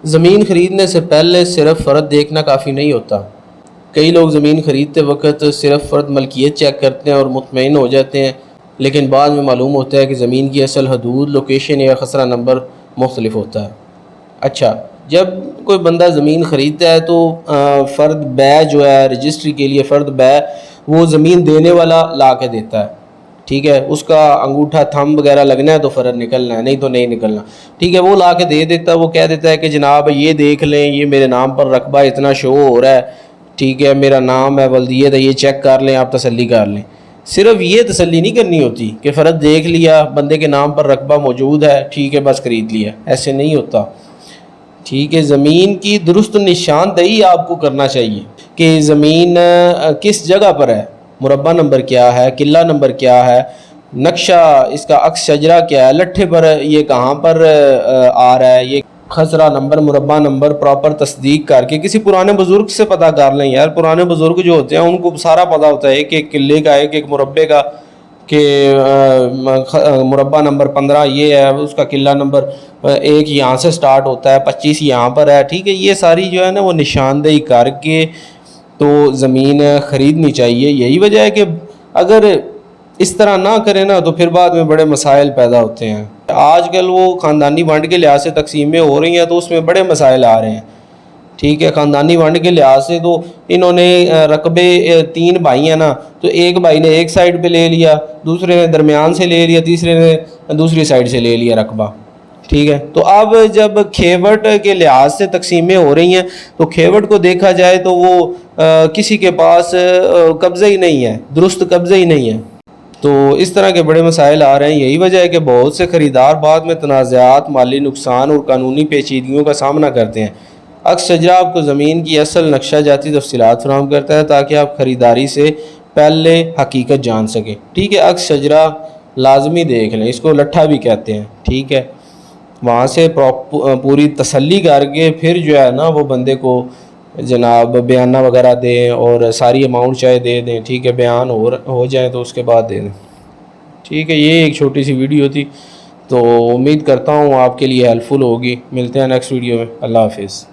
زمین خریدنے سے پہلے صرف فرد دیکھنا کافی نہیں ہوتا۔ کئی لوگ زمین خریدتے وقت صرف فرد ملکیت چیک کرتے ہیں اور مطمئن ہو جاتے ہیں، لیکن بعد میں معلوم ہوتا ہے کہ زمین کی اصل حدود، لوکیشن یا خسرہ نمبر مختلف ہوتا ہے۔ اچھا، جب کوئی بندہ زمین خریدتا ہے تو فرد بے جو ہے رجسٹری کے لیے فرد بے وہ زمین دینے والا لا کے دیتا ہے، ٹھیک ہے، اس کا انگوٹھا تھم وغیرہ لگنا ہے تو فرد نکلنا ہے، نہیں تو نہیں نکلنا، ٹھیک ہے، وہ لا کے دے دیتا ہے۔ وہ کہہ دیتا ہے کہ جناب یہ دیکھ لیں، یہ میرے نام پر رقبہ اتنا شو ہو رہا ہے، ٹھیک ہے، میرا نام ہے ولدیت ہے، یہ چیک کر لیں، آپ تسلی کر لیں۔ صرف یہ تسلی نہیں کرنی ہوتی کہ فرد دیکھ لیا، بندے کے نام پر رقبہ موجود ہے، ٹھیک ہے، بس خرید لیا، ایسے نہیں ہوتا، ٹھیک ہے۔ زمین کی درست نشاندہی آپ کو کرنا چاہیے کہ زمین کس جگہ پر ہے، مربع نمبر کیا ہے، قلعہ نمبر کیا ہے، نقشہ اس کا عکس شجرہ کیا ہے، لٹھے پر یہ کہاں پر آ رہا ہے، یہ خسرہ نمبر، مربع نمبر پراپر تصدیق کر کے کسی پرانے بزرگ سے پتہ کر لیں یار۔ پرانے بزرگ جو ہوتے ہیں ان کو سارا پتہ ہوتا ہے کہ ایک قلعے کا ایک مربع کا کہ مربع نمبر 15 یہ ہے، اس کا قلعہ نمبر 1 یہاں سے سٹارٹ ہوتا ہے، 25 یہاں پر ہے، ٹھیک ہے۔ یہ ساری جو ہے نا وہ نشاندہی کر کے تو زمین خریدنی چاہیے۔ یہی وجہ ہے کہ اگر اس طرح نہ کریں نا تو پھر بعد میں بڑے مسائل پیدا ہوتے ہیں۔ آج کل وہ خاندانی ونڈ کے لحاظ سے تقسیمیں ہو رہی ہیں تو اس میں بڑے مسائل آ رہے ہیں، ٹھیک ہے۔ خاندانی ونڈ کے لحاظ سے تو انہوں نے رقبے 3 بھائی ہیں نا، تو ایک بھائی نے ایک سائڈ پہ لے لیا، دوسرے نے درمیان سے لے لیا، تیسرے نے دوسری سائڈ سے لے لیا رقبہ، ٹھیک ہے۔ تو اب جب کھیوٹ کے لحاظ سے تقسیمیں ہو رہی ہیں تو کھیوٹ کو دیکھا جائے تو وہ کسی کے پاس قبضہ ہی نہیں ہے، درست قبضہ ہی نہیں ہے، تو اس طرح کے بڑے مسائل آ رہے ہیں۔ یہی وجہ ہے کہ بہت سے خریدار بعد میں تنازعات، مالی نقصان اور قانونی پیچیدگیوں کا سامنا کرتے ہیں۔ عکس شجرہ آپ کو زمین کی اصل نقشہ جاتی تفصیلات فراہم کرتا ہے تاکہ آپ خریداری سے پہلے حقیقت جان سکیں، ٹھیک ہے۔ عکس شجرہ لازمی دیکھ لیں، اس کو لٹھا بھی کہتے ہیں، ٹھیک ہے۔ وہاں سے پوری تسلی کر کے پھر جو ہے نا وہ بندے کو جناب بیانہ وغیرہ دیں اور ساری اماؤنٹ چاہے دے دیں، ٹھیک ہے، بیان ہو جائیں تو اس کے بعد دے دیں، ٹھیک ہے۔ یہ ایک چھوٹی سی ویڈیو تھی، تو امید کرتا ہوں آپ کے لیے ہیلپ فل ہوگی۔ ملتے ہیں نیکسٹ ویڈیو میں، اللہ حافظ۔